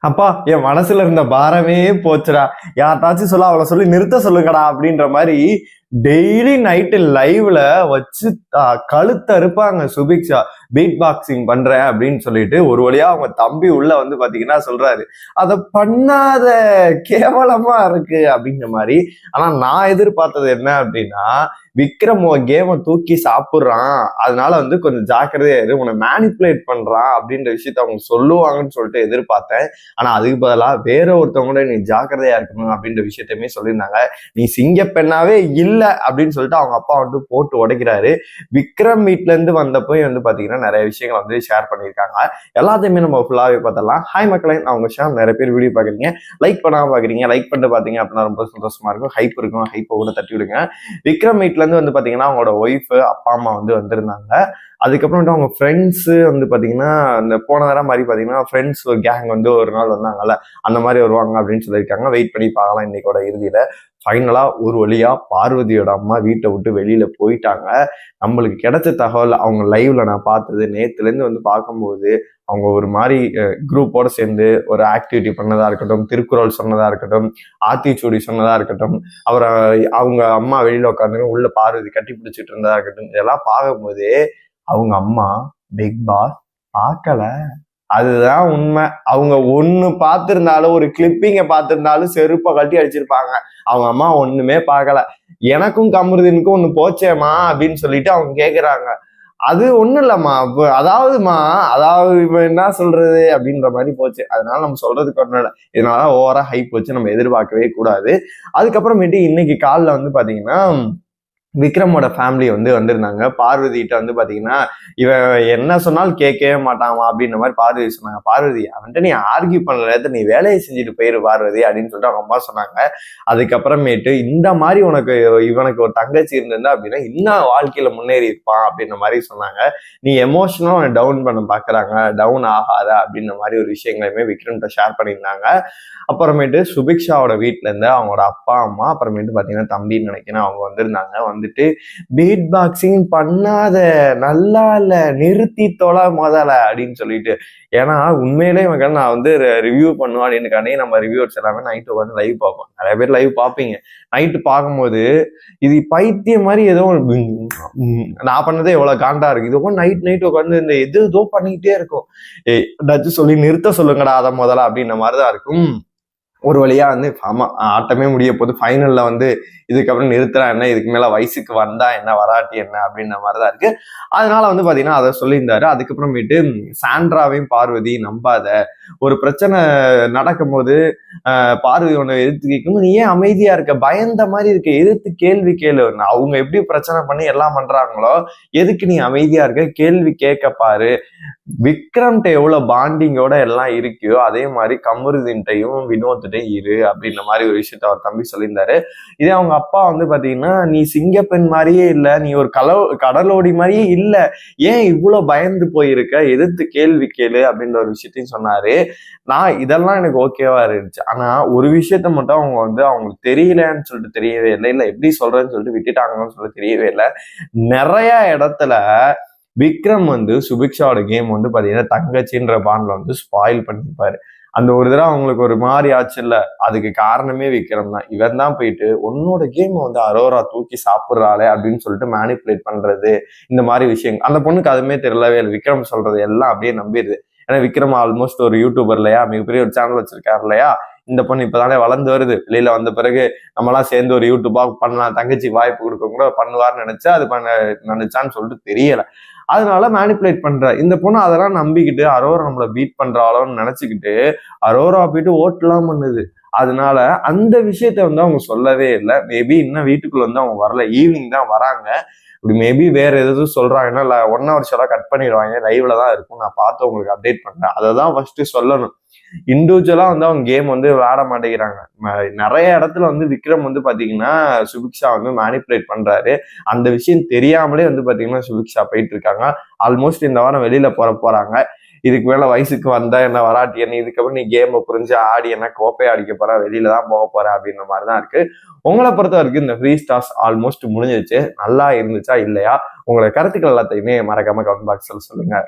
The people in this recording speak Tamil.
அப்பா என் மனசுல இருந்த பாரமே போச்சுடா, யார்ட்டாச்சும் சொல்ல அவளை சொல்லி நிறுத்த சொல்லுங்கடா அப்படின்ற மாதிரி டெய்லி நைட்டு லைவ்ல வச்சு கழுத்த இருப்பாங்க சுபிக்ஷா. பீட் பாக்ஸிங் பண்றேன் அப்படின்னு சொல்லிட்டு ஒரு வழியா அவங்க தம்பி உள்ள வந்து பாத்தீங்கன்னா சொல்றாரு, அதை பண்ணாத, கேவலமா இருக்கு அப்படின்ற மாதிரி. ஆனா நான் எதிர்பார்த்தது என்ன அப்படின்னா, விக்ரம் கேமை தூக்கி சாப்பிடுறான், அதனால வந்து கொஞ்சம் ஜாக்கிரதையா இரு, உன்னை மேனிப்புலேட் பண்றான் அப்படின்ற விஷயத்த அவங்க சொல்லுவாங்கன்னு சொல்லிட்டு எதிர்பார்த்தேன். ஆனா அதுக்கு பதிலாக வேற ஒருத்தவங்க நீ ஜாக்கிரதையா இருக்கணும் அப்படின்ற விஷயத்தையுமே சொல்லியிருந்தாங்க. நீ சிங்க பெண்ணாவே இல்ல அப்படின்னு சொல்லிட்டு அவங்க அப்பா வந்து போட்டு உடைக்கிறாரு. விக்ரம் வீட்டுல இருந்து வந்தப்போ வந்து பாத்தீங்கன்னா நிறைய விஷயங்கள் வந்து ஷேர் பண்ணியிருக்காங்க. எல்லாத்தையுமே நம்ம ஃபுல்லாவே பார்த்தலாம். ஹாய் மக்களே, நான் உங்க ஷேர் நிறைய பேர் வீடியோ பாக்குறீங்க, லைக் பண்ணாம பாக்குறீங்க. லைக் பண்ணிட்டு பாத்தீங்க அப்படின்னா ரொம்ப சந்தோஷமா இருக்கும். ஹைப் இருக்கும், ஹைப்பை கூட தட்டி விடுங்க. விக்ரம் வீட்டுல இருந்து வந்து பாத்தீங்கன்னா அவங்களோட ஒய்ஃப் அப்பா அம்மா வந்து வந்திருந்தாங்க. அதுக்கப்புறம் அவங்க ஃப்ரெண்ட்ஸு வந்து பாத்தீங்கன்னா இந்த போன தடவை மாதிரி பாத்தீங்கன்னா ஃப்ரெண்ட்ஸ் கேங் வந்து ஒரு நாள் வந்தாங்கல்ல, அந்த மாதிரி வருவாங்க அப்படின்னு சொல்லியிருக்காங்க. வெயிட் பண்ணி பார்க்கலாம் இன்னைக்கோட இறுதியில. ஃபைனலா ஒரு வழியா பார்வதியோட அம்மா வீட்டை விட்டு வெளியில போயிட்டாங்க. நம்மளுக்கு கிடைச்ச தகவல், அவங்க லைவ்ல நான் பார்த்தது, நேத்துல இருந்து வந்து பார்க்கும்போது அவங்க ஒரு மாதிரி குரூப்போட சேர்ந்து ஒரு ஆக்டிவிட்டி பண்ணதா இருக்கட்டும், திருக்குறள் சொன்னதா இருக்கட்டும், ஆத்திச்சூடி சொன்னதா இருக்கட்டும், அவங்க அம்மா வெளியில உட்காந்து உள்ள பார்வதி கட்டி பிடிச்சிட்டு இருந்ததா இருக்கட்டும், இதெல்லாம் பார்க்கும்போது அவங்க அம்மா பிக் பாஸ் பார்க்கல. அதுதான் உண்மை. அவங்க ஒண்ணு பார்த்திருந்தாலும், ஒரு கிளிப்பிங்க பார்த்திருந்தாலும் செருப்பை கட்டி அடிச்சிருப்பாங்க. அவங்க அம்மா ஒண்ணுமே பார்க்கல. எனக்கும் கமருதீனுக்கும் ஒண்ணு போச்சேம்மா அப்படின்னு சொல்லிட்டு அவங்க கேக்குறாங்க. அது ஒண்ணும் இல்லம்மா, அதாவது இப்ப என்ன சொல்றது அப்படின்ற மாதிரி போச்சு. அதனால நம்ம சொல்றதுக்கு ஒன்றும் இல்லை. இதனால ஓவரா ஹைப் வச்சு நம்ம எதிர்பார்க்கவே கூடாது. அதுக்கப்புறமேட்டு இன்னைக்கு காலில் வந்து பாத்தீங்கன்னா விக்ரமோட ஃபேமிலி வந்து வந்திருந்தாங்க. பார்வதிட்ட வந்து பாத்தீங்கன்னா இவன் என்ன சொன்னாலும் கேட்கவே மாட்டாமா அப்படின்ற மாதிரி பார்வதி சொன்னாங்க. பார்வதி, அவன்கிட்ட நீ ஆர்கியூ பண்ணல, நீ வேலையை செஞ்சுட்டு போயிரு பார்வதி அப்படின்னு சொல்லிட்டு அவங்க அம்மா சொன்னாங்க. அதுக்கப்புறமேட்டு இந்த மாதிரி இவனுக்கு ஒரு தங்கச்சி இருந்திருந்தா அப்படின்னா இன்னும் வாழ்க்கையில முன்னேறி இருப்பான் அப்படின்ற மாதிரி சொன்னாங்க. நீ எமோஷனலா அவனை டவுன் பண்ண பாக்குறாங்க, டவுன் ஆகாத அப்படின்ற மாதிரி ஒரு விஷயங்களையுமே விக்ரம்கிட்ட ஷேர் பண்ணியிருந்தாங்க. அப்புறமேட்டு சுபிக்ஷாவோட வீட்டுல இருந்து அவங்களோட அப்பா அம்மா, அப்புறமேட்டு பாத்தீங்கன்னா தம்பின்னு நினைக்கிறேன், அவங்க வந்திருந்தாங்க. வந்துட்டு பீட் பாக்ஸிங் பண்ணாத, நல்லா இல்ல, நிறுத்தி தொலை முதல்ல அப்படின்னு சொல்லிட்டு. ஏன்னா உண்மையிலே நான் வந்து ரிவ்யூ பண்ணுவோம் அப்படின்னு நம்ம ரிவ்யூவர்ஸ் எல்லாமே நைட்டு உட்காந்து லைவ் பார்ப்போம். நிறைய பேர் லைவ் பார்ப்பீங்க. நைட்டு பார்க்கும்போது இது பைத்தியம் மாதிரி ஏதோ நான் பண்ணதே எவ்வளவு காண்டா இருக்கு, இது நைட் உட்காந்து இந்த ஏதோ பண்ணிக்கிட்டே இருக்கும். ஏதாச்சும் சொல்லி நிறுத்த சொல்லுங்கடா அதை முதல்ல அப்படின்ற மாதிரிதான் இருக்கும். ஒரு வழியா வந்து ஆமா ஆட்டமே முடிய போது. ஃபைனல்ல வந்து இதுக்கப்புறம் நிறுத்துறா என்ன, இதுக்கு மேல வயசுக்கு வந்தா என்ன, வராட்டி என்ன அப்படின்ற மாதிரிதான் இருக்கு. அதனால வந்து பாத்தீங்கன்னா அதை சொல்லியிருந்தாரு. அதுக்கப்புறமேட்டு சாண்ட்ராவையும் பார்வதி நம்பாத, ஒரு பிரச்சனை நடக்கும் போது பார்வதி ஒண்ணு எதிர்த்து கேட்கும், நீ ஏன் அமைதியா இருக்க, பயந்த மாதிரி இருக்க, எதிர்த்து கேள்வி கேளு. அவங்க எப்படி பிரச்சனை பண்ணி எல்லாம் பண்றாங்களோ எதுக்கு நீ அமைதியா இருக்க, கேள்வி கேட்க பாரு. விக்ரம்கிட்ட எவ்வளவு பாண்டிங்கோட எல்லாம் இருக்கியோ அதே மாதிரி கமருதீன்ட்டையும் வினோத்டையும் இரு அப்படின்ற மாதிரி ஒரு விஷயத்த அவர் தம்பி சொல்லியிருந்தாரு. இதே அவங்க அப்பா வந்து பாத்தீங்கன்னா, நீ சிங்கப்பெண் மாதிரியே இல்ல, நீ ஒரு கடலோடி மாதிரியே இல்ல, ஏன் இவ்வளவு பயந்து போயிருக்க, எதிர்த்து கேள்வி கேளு அப்படின்ற ஒரு விஷயத்தையும் சொன்னாரு. நான் இதெல்லாம் எனக்கு ஓகேவா இருந்துச்சு. ஆனா ஒரு விஷயத்த மட்டும் அவங்க வந்து அவங்களுக்கு தெரியலன்னு சொல்லிட்டு தெரியவே இல்லை, இல்ல எப்படி சொல்றேன்னு சொல்லிட்டு விட்டுட்டாங்கன்னு சொல்லிட்டு தெரியவே இல்லை. நிறைய இடத்துல விக்ரம் வந்து சுபிக்ஷாவோட கேம் வந்து பாத்தீங்கன்னா தங்கச்சின்ற பாண்ட்ல வந்து ஸ்பாயில் பண்ணிருப்பாரு. அந்த ஒரு தடவை அவங்களுக்கு ஒரு மாதிரி ஆச்சு இல்ல, அதுக்கு காரணமே விக்ரம் தான். இவன் தான் போயிட்டு உன்னோட கேம் வந்து அரோரா தூக்கி சாப்பிடுறாளே அப்படின்னு சொல்லிட்டு மேனிப்புலேட் பண்றது, இந்த மாதிரி விஷயங்கள். அந்த பொண்ணுக்கு அதுவுமே தெரியலவே இல்லை. விக்ரம் சொல்றது எல்லாம் அப்படியே நம்பிடுது. ஏன்னா விக்ரம் ஆல்மோஸ்ட் ஒரு யூடியூபர் இல்லையா, மிகப்பெரிய ஒரு சேனல் வச்சிருக்காரு இல்லையா. இந்த பொண்ணு இப்பதானே வளர்ந்து வருது, வெளியில வந்த பிறகு நம்மளாம் சேர்ந்து ஒரு யூடியூபா பண்ணலாம், தங்கச்சிக்கு வாய்ப்பு கொடுக்க கூட பண்ணுவார்னு நினைச்சா அது நினைச்சான்னு சொல்லிட்டு தெரியல. அதனால மேனிப்புலேட் பண்ற இந்த பொண்ணு அதெல்லாம் நம்பிக்கிட்டு அரோரா நம்மளை பீட் பண்றாளோன்னு நினைச்சுக்கிட்டு அரோரா போயிட்டு ஓட்டெல்லாம் பண்ணுது. அதனால அந்த விஷயத்த வந்து அவங்க சொல்லவே இல்லை. மேபி இன்னும் வீட்டுக்குள்ள வந்து அவங்க வரல, ஈவினிங் தான் வராங்க. இப்படி மேபி வேற எதுவும் சொல்றாங்கன்னா 1 hour ஷோலாம் கட் பண்ணிடுவாங்க, லைவ்ல தான் இருக்கும், நான் பார்த்து உங்களுக்கு அப்டேட் பண்றேன். அதை தான் ஃபர்ஸ்ட் சொல்லணும். இண்டிவிஜுவலா வந்து அவங்க கேம் வந்து விளையாட மாட்டேங்கிறாங்க. நிறைய இடத்துல வந்து விக்ரம் வந்து பாத்தீங்கன்னா சுபிக்ஷா வந்து மேனிப்புலேட் பண்றாரு. அந்த விஷயம் தெரியாமலே வந்து பாத்தீங்கன்னா சுபிக்ஷா போயிட்டு இருக்காங்க. ஆல்மோஸ்ட் இந்த வாரம் வெளியில போறாங்க. இதுக்கு மேல வயசுக்கு வந்தா என்ன, வராட்டி என்ன, இதுக்கப்புறம் நீ கேமை புரிஞ்சு ஆடி என்ன கோப்பையை அடிக்க போற, வெளியில தான் போக போற அப்படின்ற மாதிரிதான் இருக்கு. உங்களை பொறுத்த வரைக்கும் இந்த ஃப்ரீ ஸ்டார்ஸ் ஆல்மோஸ்ட் முடிஞ்சிருச்சு. நல்லா இருந்துச்சா இல்லையா? உங்களோட கருத்துக்கள் எல்லாத்தையுமே மறக்காம கமெண்ட் பாக்ஸ்ல சொல்லுங்க.